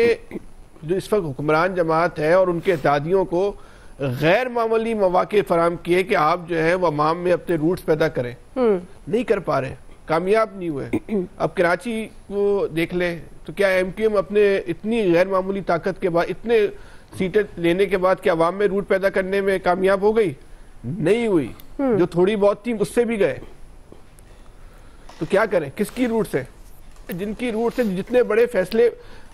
S7: जो इस वक्त हुक्मरान जमात है और उनके इत्तेहादियों को गैर मामूली मौके फराहम किए कि आप जो है वो अवाम में अपने रूट्स पैदा करें, नहीं कर पा रहे, कामयाब नहीं हुए। अब कराची को देख ले तो क्या MQM अपने इतनी गैर मामूली ताकत के बाद, इतने सीटें लेने के बाद, क्या अवाम में रूट पैदा करने में कामयाब हो गई? नहीं हुई। जो थोड़ी बहुत थी उससे भी गए, तो क्या करें, किसकी रूट से? जिनकी रूट से जितने बड़े फैसले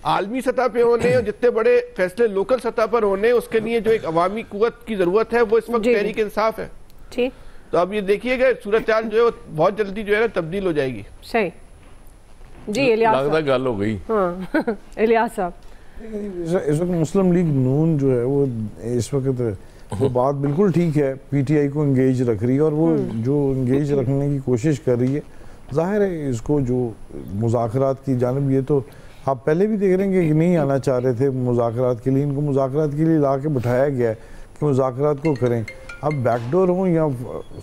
S7: आलमी सतह पे होने और जितने बड़े फैसले लोकल सतह पर होने, उसके लिए जो एक अवामी कुव्वत की जरूरत है वो इस वक्त तहरीक इंसाफ है। ठीक, तो अब ये देखिएगा सूरत हाल जो है बहुत जल्दी जो है ना तब्दील हो जाएगी। सही जी,
S6: लगता गल हो गई।
S3: हाँ इलियास साहब,
S8: इस वक्त मुस्लिम लीग नून जो है वो इस वक्त वो बात बिल्कुल ठीक है, PTI को इंगेज रख रही है और वो जो इंगेज रखने की कोशिश कर रही है, जाहिर है इसको जो मुज़ाकरात की जानिब, ये तो आप पहले भी देख रहे हैं कि नहीं आना चाह रहे थे मुज़ाकरात के लिए, इनको मुज़ाकरात के लिए ला के बिठाया गया है कि मुज़ाकरात को करें। अब बैकडोर हों या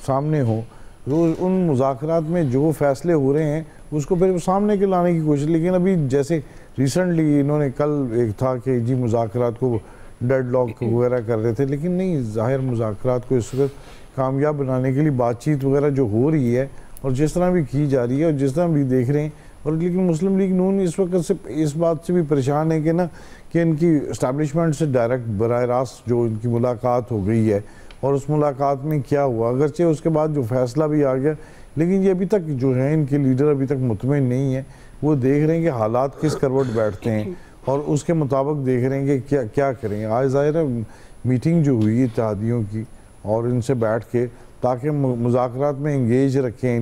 S8: सामने हों, रोज़ उन मुज़ाकरात में जो फैसले हो रहे हैं उसको फिर सामने के लाने की कोशिश। लेकिन अभी जैसे रिसेंटली इन्होंने कल एक था कि जी मुज़ाकरात को डेडलॉक वगैरह कर रहे थे, लेकिन नहीं, ज़ाहिर मुज़ाकरात को इस वक्त कामयाब बनाने के लिए बातचीत वगैरह जो हो रही है और जिस तरह भी की जा रही है और जिस तरह भी देख रहे हैं, और लेकिन मुस्लिम लीग नून इस वक्त से इस बात से भी परेशान है कि ना कि इनकी इस्टेब्लिशमेंट से डायरेक्ट बराह रास्त जो इनकी मुलाकात हो गई है और उस मुलाकात में क्या हुआ, अगरचे उसके बाद जो फैसला भी आ गया, लेकिन ये अभी तक जो है इनके लीडर अभी तक मुतमिन नहीं है। वो देख रहे हैं कि हालात किस करवट बैठते हैं और उसके मुताबिक देख रहे हैं कि क्या करें। आज ज़ाहिर है मीटिंग जो हुई इत्तेहादियों की और इनसे बैठ के ताकि मुज़ाकरात में इंगेज रखें,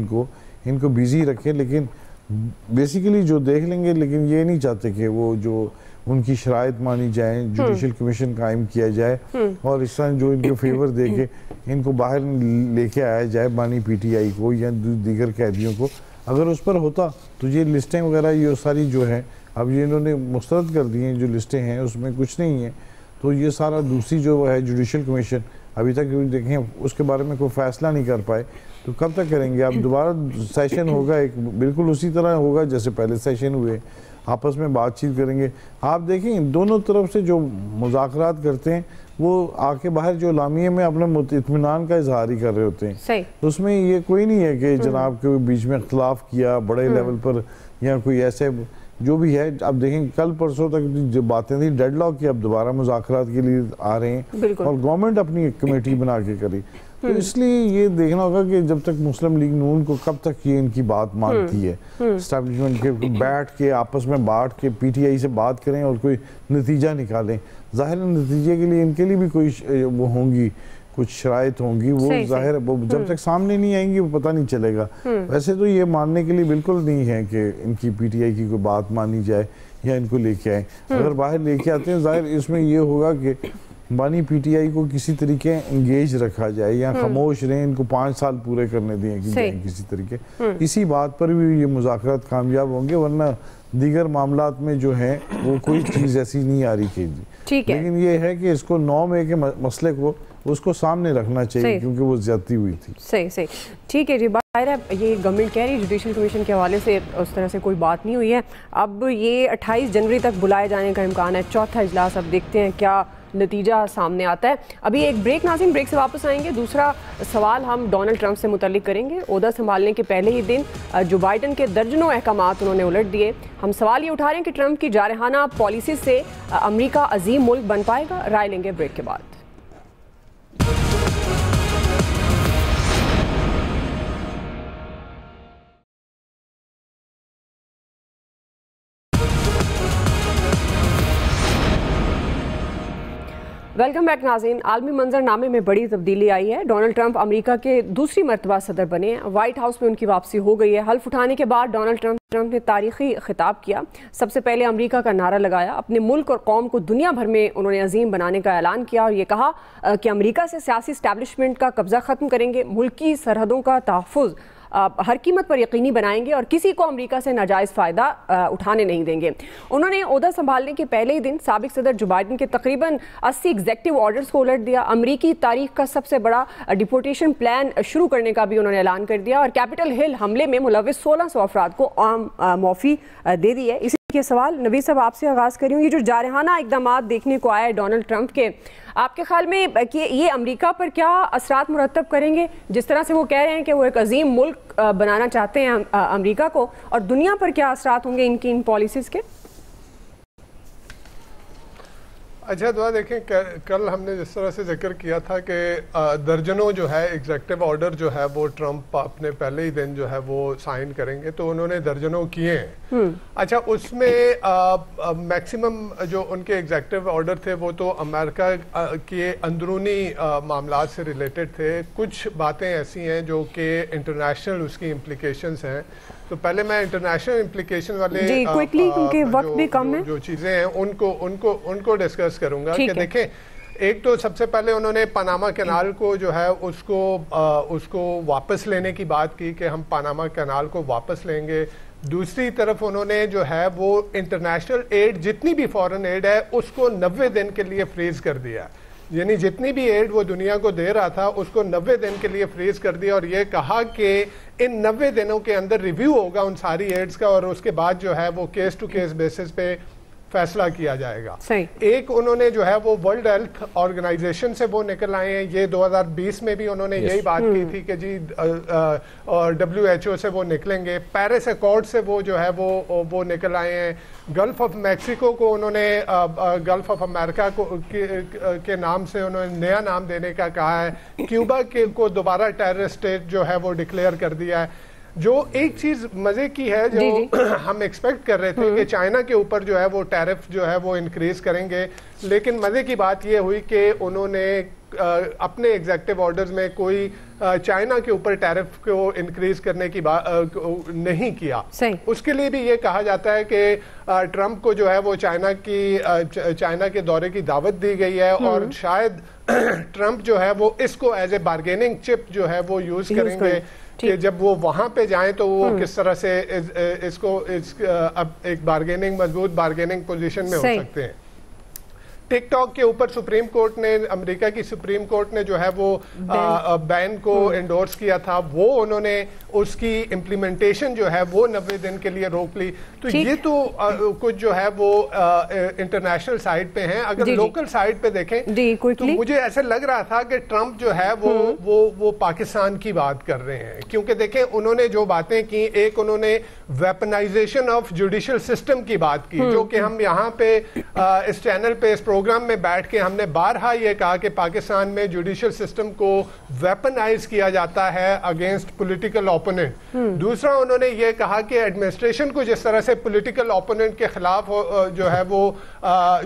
S8: इनको बिज़ी रखें, लेकिन बेसिकली जो देख लेंगे, लेकिन ये नहीं चाहते कि वो जो उनकी शराइत मानी जाए, जुडिशल कमीशन कायम किया जाए और इस तरह जो इनके फेवर दे के इनको बाहर लेके आया जाए बानी PTI को या दीगर कैदियों को। अगर उस पर होता तो ये लिस्टें वगैरह ये सारी जो है अब ये इन्होंने मुस्तरद कर दी हैं, जो लिस्टें हैं उसमें कुछ नहीं है, तो ये सारा दूसरी जो है जुडिशल कमीशन अभी तक देखें उसके बारे में कोई फैसला नहीं कर पाए, तो कब तक करेंगे? अब दोबारा सेशन होगा, एक बिल्कुल उसी तरह होगा जैसे पहले सेशन हुए, आपस में बातचीत करेंगे। आप देखें दोनों तरफ से जो मुज़ाकरात करते हैं वो आके बाहर जो लामिये में अपने इत्मीनान का इजहार ही कर रहे होते हैं, तो उसमें ये कोई नहीं है कि जनाब के बीच में इख्तलाफ किया बड़े लेवल पर या कोई ऐसे जो भी है। अब देखें कल परसों तक जो बातें थी डेडलॉक की, अब दोबारा मुज़ाकरात के लिए आ रहे हैं और गवर्नमेंट अपनी एक कमेटी बना के करी। तो इसलिए ये देखना होगा कि जब तक मुस्लिम लीग नून को कब तक ये इनकी बात मानती है, एस्टैब्लिशमेंट के बैठ के आपस में बांट के PTI से बात करें और कोई नतीजा निकालें। ज़ाहिर नतीजे के लिए इनके लिए भी कोई वो होंगी, कुछ शराइत होंगी, वो ज़ाहिर जब तक सामने नहीं आएंगी वो पता नहीं चलेगा। वैसे तो ये मानने के लिए बिल्कुल नहीं है कि इनकी PTI की कोई बात मानी जाए या इनको लेके आए। अगर बाहर लेके आते हैं ज़ाहिर इसमें ये होगा कि बानी PTI को किसी तरीके इंगेज रखा जाए या खामोश रहें, इनको 5 साल पूरे करने दिए कि जाए किसी तरीके। इसी बात पर भी ये मुज़ाकरात कामयाब होंगे, वरना दीगर मामलात में जो है वो कोई चीज़ ऐसी नहीं आ रही थी। लेकिन ये है कि इसको 9 मई के मसले को उसको सामने रखना चाहिए क्योंकि वो ज्यादती हुई थी। सही
S3: ठीक है जी। बाहर है ये गवर्नमेंट कह रही जुडिशल कमीशन के हवाले से उस तरह से कोई बात नहीं हुई है। अब ये 28 जनवरी तक बुलाए जाने का इम्कान है, चौथा इजलास। अब देखते हैं क्या नतीजा सामने आता है। अभी एक ब्रेक नाज़रीन, ब्रेक से वापस आएंगे। दूसरा सवाल हम डोनाल्ड ट्रंप से मुतल्लिक करेंगे। ओहदा संभालने के पहले ही दिन जो बाइडन के दर्जनों अहकामात उन्होंने उलट दिए। हम सवाल ये उठा रहे हैं कि ट्रंप की जारहाना पॉलिसी से अमेरिका अजीम मुल्क बन पाएगा। राय लेंगे ब्रेक के बाद। वेलकम बैक नाज़रीन। आलमी मंजरनामे में बड़ी तब्दीली आई है। डोनाल्ड ट्रंप अमेरिका के दूसरी मरतबा सदर बने हैं। व्हाइट हाउस में उनकी वापसी हो गई है। हल्फ उठाने के बाद डोनाल्ड ट्रंप ने तारीखी खिताब किया। सबसे पहले अमेरिका का नारा लगाया। अपने मुल्क और कौम को दुनिया भर में उन्होंने अजीम बनाने का ऐलान किया और ये कहा कि अमेरिका से सियासी इस्टेब्लिशमेंट का कब्जा ख़त्म करेंगे, मुल्क की सरहदों का तहफ़्फ़ुज़ हर कीमत पर यकीनी बनाएंगे और किसी को अमेरिका से नाजायज़ फ़ायदा उठाने नहीं देंगे। उन्होंने ओहदा संभालने के पहले ही दिन साबिक सदर जो बाइडन के तकरीबन 80 एग्जेक्टिव ऑर्डर्स को उलट दिया। अमेरिकी तारीख का सबसे बड़ा डिपोर्टेशन प्लान शुरू करने का भी उन्होंने ऐलान कर दिया और कैपिटल हिल हमले में मुलविस 1600 अफराद को आम माफ़ी दे दी है। इसी के सवाल नबी साहब आपसे आगाज़ करी हूँ। ये जो जारहाना इक़दामात देखने को आए डोनाल्ड ट्रंप के, आपके ख्याल में कि ये अमेरिका पर क्या असरात मुरतब करेंगे? जिस तरह से वो कह रहे हैं कि वो एक अजीम मुल्क बनाना चाहते हैं अमेरिका को, और दुनिया पर क्या असरात होंगे इनकी इन पॉलिसीज़ के?
S4: अच्छा दुआ देखें, कल हमने जिस तरह से जिक्र किया था कि दर्जनों जो है एग्जेक्टिव ऑर्डर जो है वो ट्रंप अपने पहले ही दिन जो है वो साइन करेंगे, तो उन्होंने दर्जनों किए हैं। अच्छा, उसमें मैक्सिमम जो उनके एग्जेक्टिव ऑर्डर थे वो तो अमेरिका के अंदरूनी मामलात से रिलेटेड थे। कुछ बातें ऐसी हैं जो कि इंटरनेशनल उसकी इम्प्लिकेशंस हैं। तो पहले मैं इंटरनेशनल इम्प्लिकेशन वाले
S3: क्विकली क्योंकि वक्त भी कम है,
S4: जो चीज़ें हैं उनको डिस्कस करूंगा कि देखें, एक तो सबसे पहले उन्होंने पनामा कैनाल को जो है उसको वापस लेने की बात की कि हम पनामा कैनाल को वापस लेंगे। दूसरी तरफ उन्होंने जो है वो इंटरनेशनल एड, जितनी भी फॉरेन एड है, उसको 90 दिन के लिए फ्रीज कर दिया। यानी जितनी भी एड वो दुनिया को दे रहा था उसको 90 दिन के लिए फ्रीज कर दिया और ये कहा कि इन 90 दिनों के अंदर रिव्यू होगा उन सारी एड्स का और उसके बाद जो है वो केस टू केस बेसिस पे फैसला किया जाएगा। एक उन्होंने जो है वो वर्ल्ड हेल्थ ऑर्गेनाइजेशन से वो निकल आए हैं। ये 2020 में भी उन्होंने यही बात की थी कि जी WHO से वो निकलेंगे। पेरिस अकॉर्ड से वो जो है वो निकल आए हैं। गल्फ ऑफ मैक्सिको को उन्होंने गल्फ ऑफ अमेरिका के नाम से उन्होंने नया नाम देने का कहा है। क्यूबा को दोबारा टेररिस्ट स्टेट जो है वो डिक्लेयर कर दिया है। जो एक चीज मजे की है जो हम एक्सपेक्ट कर रहे थे कि चाइना के ऊपर जो है वो टैरिफ जो है वो इंक्रीज करेंगे, लेकिन मजे की बात ये हुई कि उन्होंने अपने एग्जेक्टिव ऑर्डर्स में कोई चाइना के ऊपर टैरिफ को इंक्रीज करने की बात नहीं किया। उसके लिए भी ये कहा जाता है कि ट्रंप को जो है वो चाइना के दौरे की दावत दी गई है और शायद ट्रंप जो है वो इसको एज ए बार्गेनिंग चिप जो है वो यूज करेंगे कि जब वो वहां पे जाएं तो वो किस तरह से अब एक मजबूत बार्गेनिंग पोजीशन में हो सकते हैं। टिकटॉक के ऊपर सुप्रीम कोर्ट ने, अमेरिका की सुप्रीम कोर्ट ने जो है वो बैन को एंडोर्स किया था, वो उन्होंने उसकी इम्प्लीमेंटेशन जो है वो 90 दिन के लिए रोक ली। तो ये तो कुछ जो है वो इंटरनेशनल साइड पे हैं। अगर लोकल साइड पे देखें तो मुझे ऐसे लग रहा था कि ट्रंप जो है वो पाकिस्तान की बात कर रहे हैं, क्योंकि देखें उन्होंने जो बातें की, एक उन्होंने वेपनाइजेशन ऑफ जुडिशियल सिस्टम की बात की, जो कि हम यहाँ पे इस चैनल पे इस प्रोग्राम में बैठ के हमने बारहा ये कहा कि पाकिस्तान में जुडिशियल सिस्टम को वेपनाइज किया जाता है अगेंस्ट पॉलिटिकल ओपोनेंट। दूसरा उन्होंने ये कहा कि एडमिनिस्ट्रेशन को जिस तरह से पॉलिटिकल ओपोनेंट के खिलाफ जो है वो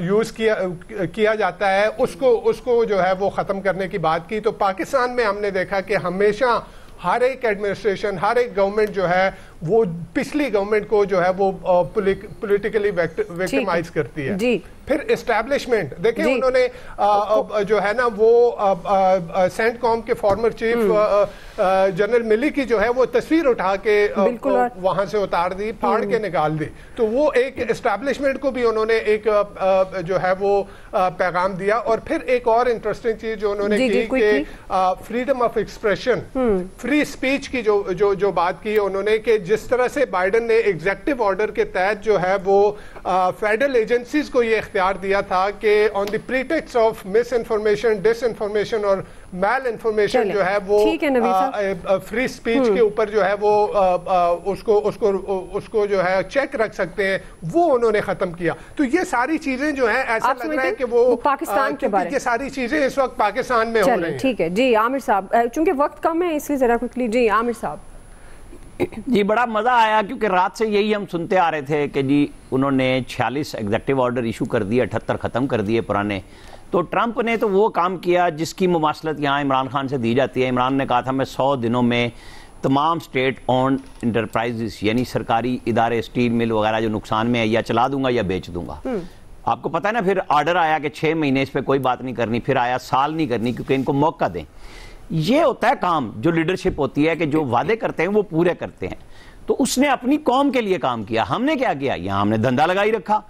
S4: यूज किया जाता है उसको जो है वो खत्म करने की बात की। तो पाकिस्तान में हमने देखा कि हमेशा हर एक एडमिनिस्ट्रेशन, हर एक गवर्नमेंट जो है वो पिछली गवर्नमेंट को जो है वो पॉलिटिकली विक्टिमाइज करती है। फिर एस्टैब्लिशमेंट देखें, उन्होंने जो है ना वो सेंटकॉम के फॉर्मर चीफ जनरल मिली की जो है वो तस्वीर उठा के वहां से उतार दी, फाड़ के निकाल दी। तो वो एक एस्टैब्लिशमेंट को भी उन्होंने एक जो है वो पैगाम दिया। और फिर एक और इंटरेस्टिंग चीज जो उन्होंने की कि freedom of expression, free speech की जो बात की उन्होंने कि जिस तरह से बाइडन ने एग्जेक्टिव ऑर्डर के तहत जो है वो फेडरल एजेंसीज को ये इख्तियार दिया था कि on the pretext of misinformation, disinformation और मैल इन्फॉर्मेशन जो है वो फ्री स्पीच के ऊपर जो है वो उसको जो है चेक रख सकते हैं, वो उन्होंने खत्म किया। तो ये सारी चीजें जो है ऐसा लग रहा है कि वो
S3: पाकिस्तान के बारे में
S4: ये सारी चीजें इस वक्त पाकिस्तान में हो रही हैं।
S3: ठीक है जी आमिर साहब, चूंकि वक्त कम है इसलिए जरा क्विकली जी आमिर साहब।
S5: जी बड़ा मज़ा आया क्योंकि रात से यही हम सुनते आ रहे थे कि जी उन्होंने 46 एग्जेक्टिव ऑर्डर इशू कर दिए, 78 ख़त्म कर दिए पुराने। तो ट्रंप ने तो वो काम किया जिसकी मुमासलत यहाँ इमरान खान से दी जाती है। इमरान ने कहा था मैं 100 दिनों में तमाम स्टेट ओन्ड इंटरप्राइजेस यानी सरकारी इदारे, स्टील मिल वगैरह जो नुकसान में है या चला दूंगा या बेच दूंगा। आपको पता है ना, फिर ऑर्डर आया कि 6 महीने इस पर कोई बात नहीं करनी, फिर आया साल नहीं करनी क्योंकि इनको मौका दें। ये होता है काम, जो लीडरशिप होती है कि जो वादे करते हैं वो पूरे करते हैं। तो उसने अपनी कौम के लिए काम किया। हमने क्या किया, यहां हमने धंधा लगाई रखा।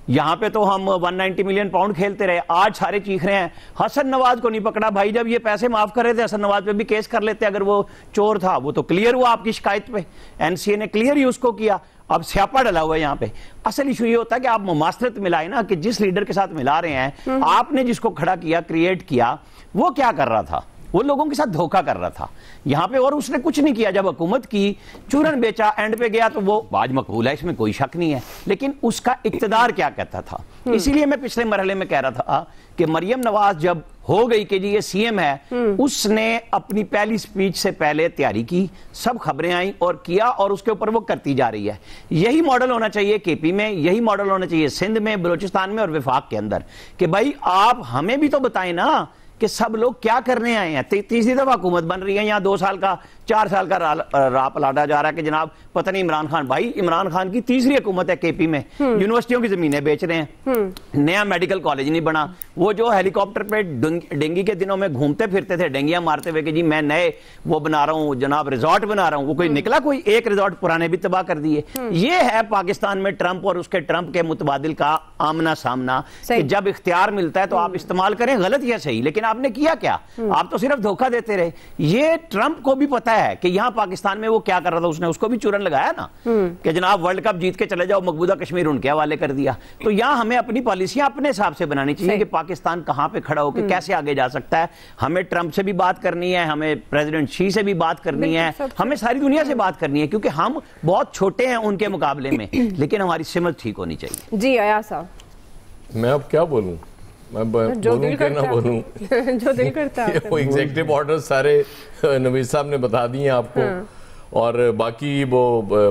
S5: यहां पे तो हम 190 मिलियन पाउंड खेलते रहे। आज सारे चीख रहे हैं हसन नवाज को नहीं पकड़ा। भाई जब ये पैसे माफ कर रहे थे हसन नवाज पे भी केस कर लेते अगर वो चोर था। वो तो क्लियर हुआ आपकी शिकायत पे, एनसीए ने क्लियर ही उसको किया। अब स्यापा डला हुआ है यहाँ पे। असल इशू ये होता है कि आप मुमासलत मिलाए ना, कि जिस लीडर के साथ मिला रहे हैं, आपने जिसको खड़ा किया, क्रिएट किया, वो क्या कर रहा था, वो लोगों के साथ धोखा कर रहा था यहां पे। और उसने कुछ नहीं किया। जब हुकूमत की चूरन बेचा, एंड पे गया, तो वो आज मकबूल है, इसमें कोई शक नहीं है। लेकिन उसका इक्तदार क्या कहता था। इसीलिए मैं पिछले मरहले में कह रहा था कि मरियम नवाज जब हो गई कि जी ये सीएम है, उसने अपनी पहली स्पीच से पहले तैयारी की, सब खबरें आई और किया, और उसके ऊपर वो करती जा रही है। यही मॉडल होना चाहिए केपी में, यही मॉडल होना चाहिए सिंध में, बलूचिस्तान में और विफाक के अंदर, कि भाई आप हमें भी तो बताएं ना कि सब लोग क्या करने आए हैं। तीसरी दफा हुकूमत बन रही है, यहाँ 2 साल का 4 साल का राप लादा जा रहा है कि जनाब पता नहीं इमरान खान। भाई इमरान खान की तीसरी हुकूमत है केपी में, यूनिवर्सिटियों की जमीनें बेच रहे हैं, नया मेडिकल कॉलेज नहीं बना। वो जो हेलीकॉप्टर पे डेंगी के दिनों में घूमते फिरते थे डेंगियां मारते हुए कि जी मैं नए वो बना रहा हूं जनाब, रिजॉर्ट बना रहा हूं, वो कोई निकला? कोई एक रिजॉर्ट पुराने भी तबाह कर दिए। ये है पाकिस्तान में ट्रंप और उसके ट्रंप के मुतबादिल का आमना सामना, कि जब इख्तियार मिलता है तो आप इस्तेमाल करें, गलत या सही। लेकिन आपने किया क्या? आप तो सिर्फ धोखा देते रहे। ये ट्रंप को भी पता है कि यहां पाकिस्तान में वो क्या कर रहा था। उसने उसको भी चूरन लगाया ना कि जनाब वर्ल्ड कप जीत के चले जाओ, मकबूजा कश्मीर उनके हवाले कर दिया। तो यहां हमें अपनी पॉलिसियां अपने हिसाब से बनानी चाहिए कि पाकिस्तान कहां पे खड़ा होकर कैसे आगे जा सकता है। हमें ट्रंप से भी बात करनी है, हमें प्रेसिडेंट शी से भी बात करनी है, हमें सारी दुनिया से बात करनी है, क्योंकि हम बहुत छोटे हैं उनके मुकाबले में, लेकिन हमारी सिमत ठीक होनी चाहिए।
S3: जी अयाज साहब,
S6: मैं अब क्या बोलूं, मैं बोलूं कि ना बोलूं
S3: जो दिल करता है।
S6: वो एग्जीक्यूटिव ऑर्डर सारे नवीद साहब ने बता दिए आपको। और बाकी वो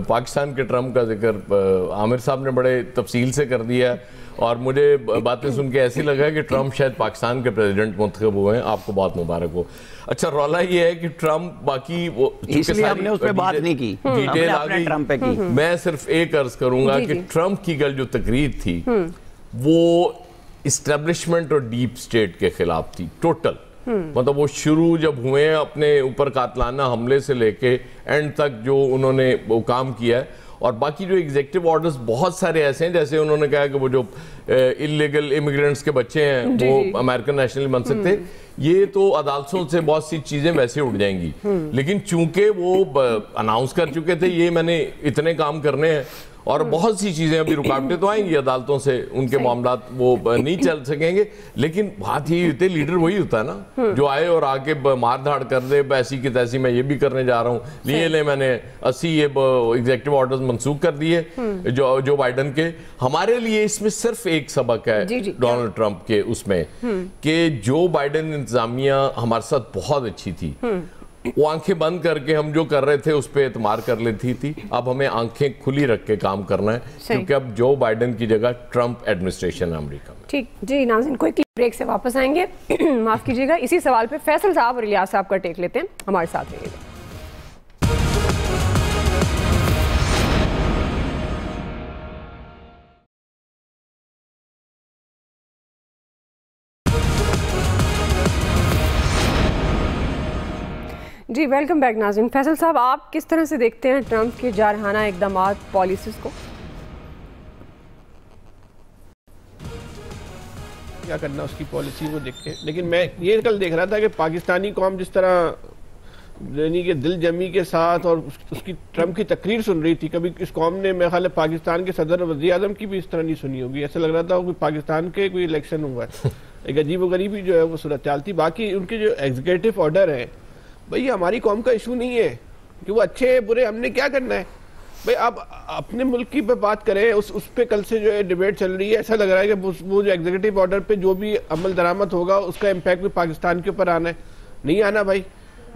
S6: पाकिस्तान के ट्रंप का जिक्र आमिर साहब ने बड़े तफसील से कर दिया है। और मुझे बातें सुन के ऐसी लगा है कि ट्रंप शायद पाकिस्तान के प्रेसिडेंट मुंतखब हुए हैं। आपको बहुत मुबारक हो। अच्छा, रौला ये है कि ट्रंप बाकी वो
S5: इसलिए हमने उस पर बात नहीं की,
S6: डिटेल आ गई
S5: ट्रंप पे की।
S6: मैं सिर्फ एक अर्ज करूंगा कि ट्रंप की कल जो तकरीर थी वो इस्टेब्लिशमेंट और डीप स्टेट के खिलाफ थी टोटल। मतलब वो शुरू जब हुए हैं अपने ऊपर कातलाना हमले से लेके एंड तक जो उन्होंने वो काम किया है। और बाकी जो एग्जीक्यूटिव ऑर्डर्स बहुत सारे ऐसे हैं, जैसे उन्होंने कहा कि वो जो इलीगल इमिग्रेंट्स के बच्चे हैं वो अमेरिकन नेशनल बन सकते हैं। ये तो अदालतों से बहुत सी चीजें वैसे उठ जाएंगी, लेकिन चूंकि वो अनाउंस कर चुके थे ये मैंने इतने काम करने हैं, और बहुत सी चीजें अभी रुकावटें तो आएंगी अदालतों से, उनके मामला वो नहीं चल सकेंगे। लेकिन बात यही होती है, लीडर वही होता है ना जो आए और आके मार धाड़ कर दे, ऐसी की तैसी मैं ये भी करने जा रहा हूँ, लिए ले मैंने 80 ये एग्जीक्यूटिव ऑर्डर्स मंसूख कर दिए जो बाइडन के। हमारे लिए इसमें सिर्फ एक सबक है डोनाल्ड ट्रंप के उसमें, कि जो बाइडन इंतजामिया हमारे साथ बहुत अच्छी थी, वो आंखें बंद करके हम जो कर रहे थे उस पर एतमार कर लेती थी। अब हमें आंखें खुली रख के काम करना है, क्योंकि अब जो बाइडन की जगह ट्रंप एडमिनिस्ट्रेशन है अमेरिका में।
S3: ठीक जी नाज़रीन, कोई ब्रेक से वापस आएंगे। माफ कीजिएगा, इसी सवाल पे फैसल साहब और इलियास साहब का टेक लेते हैं, हमारे साथ रहिएगा। जी वेलकम बैक नाज़रीन। फैसल साहब, आप किस तरह से देखते हैं ट्रंप के जारहाना इक़दाम पॉलिसीज़ को?
S7: क्या करना उसकी पॉलिसी वो देख के, लेकिन मैं ये कल देख रहा था कि पाकिस्तानी कौम जिस तरह यानी कि दिल जमी के साथ और उसकी ट्रम्प की तकरीर सुन रही थी। कभी इस कौम ने मेरे ख्याल पाकिस्तान के सदर वज़ीर आज़म की भी इस तरह नहीं सुनी होगी। ऐसा लग रहा था कोई पाकिस्तान के कोई इलेक्शन हुआ है। एक अजीब गरीबी जो है वो सूरत हाल थी। बाकी उनके जो एग्जीक्यूटिव ऑर्डर है, भाई हमारी कौम का इशू नहीं है कि वो अच्छे बुरे, हमने क्या करना है भाई। आप अपने मुल्क की पे बात करें, उस पे कल से जो है डिबेट चल रही है। ऐसा लग रहा है कि वो जो एग्जीक्यूटिव ऑर्डर पे जो भी अमल दरामद होगा उसका इम्पैक्ट भी पाकिस्तान के ऊपर आना है। नहीं आना भाई।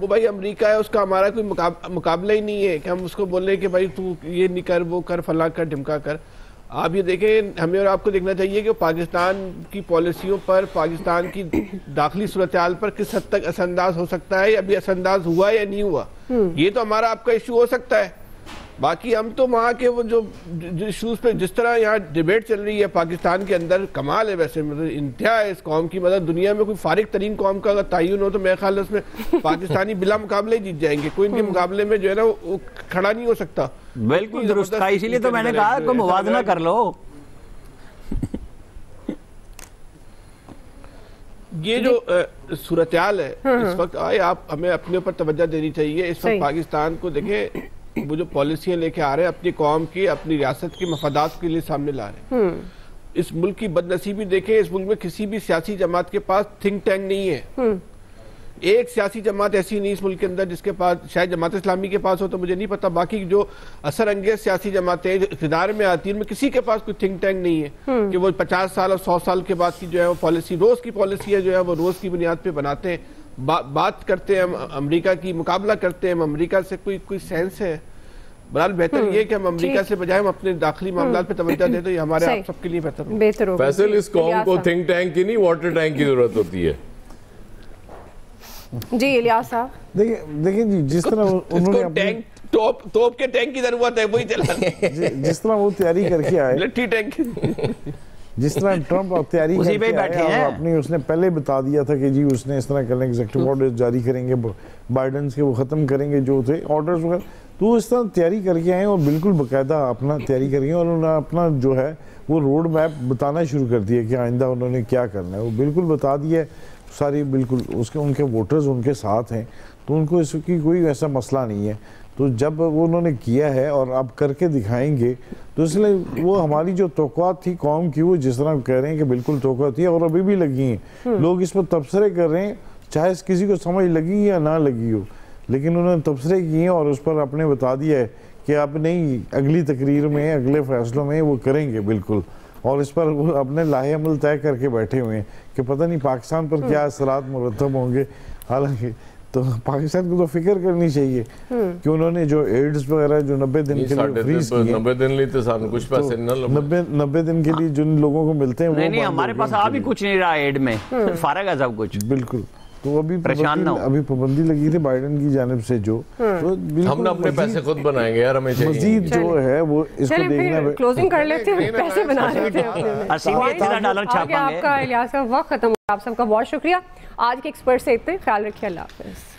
S7: वो भाई अमेरिका है, उसका हमारा कोई मुकाबला ही नहीं है कि हम उसको बोले कि भाई तू ये नहीं कर, वो कर, फला कर, ढिमका कर। आप ये देखें, हमें और आपको देखना चाहिए कि पाकिस्तान की पॉलिसियों पर, पाकिस्तान की दाखिली सूरत हाल पर किस हद तक असरअंदाज हो सकता है, अभी असरअंदाज हुआ या नहीं हुआ। ये तो हमारा आपका इशू हो सकता है। बाकी हम तो वहाँ के वो जो इशूज़ पे जिस तरह यहाँ डिबेट चल रही है पाकिस्तान के अंदर, कमाल है वैसे। मतलब इंतहा है इस कौम की। मतलब दुनिया में कोई फारिग तरीन कौम का अगर तयन हो तो मेरे ख्याल उसमें पाकिस्तानी बिला मुकाबले जीत जाएंगे। कोई इनके मुकाबले में जो है ना वो खड़ा नहीं हो सकता।
S5: बिल्कुल दुरुस्त था, इसीलिए तो मैंने कहा को मुवाजना कर लो।
S7: ये जो सूरत हाल है इस वक्त, आए आप हमें अपने ऊपर तवज्जो देनी चाहिए। इस वक्त पाकिस्तान को देखें, वो जो पॉलिसियां लेके आ रहे हैं अपनी कौम की, अपनी रियासत के मफादात के लिए सामने ला रहे हैं। इस मुल्क की बदनसीबी देखें, इस मुल्क में किसी भी सियासी जमात के पास थिंक टैंक नहीं है। एक सियासी जमात ऐसी नहीं इस मुल्क के अंदर जिसके पास, शायद जमात इस्लामी के पास हो तो मुझे नहीं पता, बाकी जो असर अंगेज सियासी जमातें इक़्तिदार में आती है उनमें किसी के पास कोई थिंक टैंक नहीं है कि वो 50 साल और 100 साल के बाद की जो है वो पॉलिसी, रोज की पॉलिसी है जो है वो रोज की बुनियाद पे बनाते हैं, बात करते हैं हम अमेरिका की, मुकाबला करते हैं हम अमेरिका से। कोई सेंस है? बहरहाल बेहतर ये कि हम अमेरिका से बजाय हम अपने दाखिली मामला पे तवज्जो दें तो ये हमारे आप सबके लिए बेहतर होगा।
S6: फैसल, इस कौम को थिंक टैंक की नहीं, वाटर टैंक की जरूरत होती है।
S3: जी इलियास साहब,
S8: देखिए जी, जिस तरह उन्होंने
S7: टैंक तोप के टैंक की जरूरत है, वही चला
S8: जिस तरह वो तैयारी करके आए,
S7: लट्ठी टैंक,
S8: जिस तरह ट्रंप तैयारी करके आए और अपनी उसने पहले बता दिया था कि जी उसने इस तरह करेंगे, एग्जीक्यूटिव ऑर्डर जारी करेंगे, बाइडेन के वो खत्म करेंगे जो थे ऑर्डर्स वगैरह, तो इस तरह तैयारी करके आए और बिल्कुल बाकायदा अपना तैयारी करेंगे और उन्होंने अपना जो है वो रोड मैप बताना शुरू कर दिया कि आइंदा उन्होंने क्या करना है, वो बिल्कुल बता दिया सारी, बिल्कुल उसके उनके वोटर्स उनके साथ हैं तो उनको इसकी कोई ऐसा मसला नहीं है। तो जब वो उन्होंने किया है और अब करके दिखाएंगे तो इसलिए वो हमारी जो तवक्कुआत थी कौम की, वो जिस तरह कह रहे हैं कि बिल्कुल तवक्कुआत थी और अभी भी लगी हैं, लोग इस पर तबसरे कर रहे हैं, चाहे किसी को समझ लगी या ना लगी हो, लेकिन उन्होंने तबसरे किए हैं और उस पर आपने बता दिया है कि आप नहीं, अगली तकरीर में, अगले फैसलों में वो करेंगे बिल्कुल, और इस पर वो अपने लाहे अमल तय करके बैठे हुए हैं कि पता नहीं पाकिस्तान पर क्या असरात मुरतब होंगे। हालांकि तो पाकिस्तान को तो फिक्र करनी चाहिए कि उन्होंने जो एड्स वगैरह जो 90 दिन के लिए फ्रीज किए,
S6: 90 दिन लिए तो सारे कुछ पैसे न
S8: 90 दिन के लिए जिन लोगों को मिलते हैं
S5: नहीं, हमारे पास अभी कुछ नहीं रहा एड में, फारग है सब कुछ,
S8: बिल्कुल। तो अभी पाबंदी लगी थी बाइडेन की जानिब से जो, तो
S6: हमने अपने पैसे खुद बनाएंगे यार, हमें चाहिए
S8: मजीद जो है वो इसको देखना।
S3: क्लोजिंग कर लेते हैं, पैसे बना लेते हैं
S5: $80 छापेंगे।
S3: आपका इलियास का वक्त खत्म हो गया। आप सबका बहुत शुक्रिया। आज के एक्सपर्ट से इतने, ख्याल रखिए, अल्लाह हाफिज़।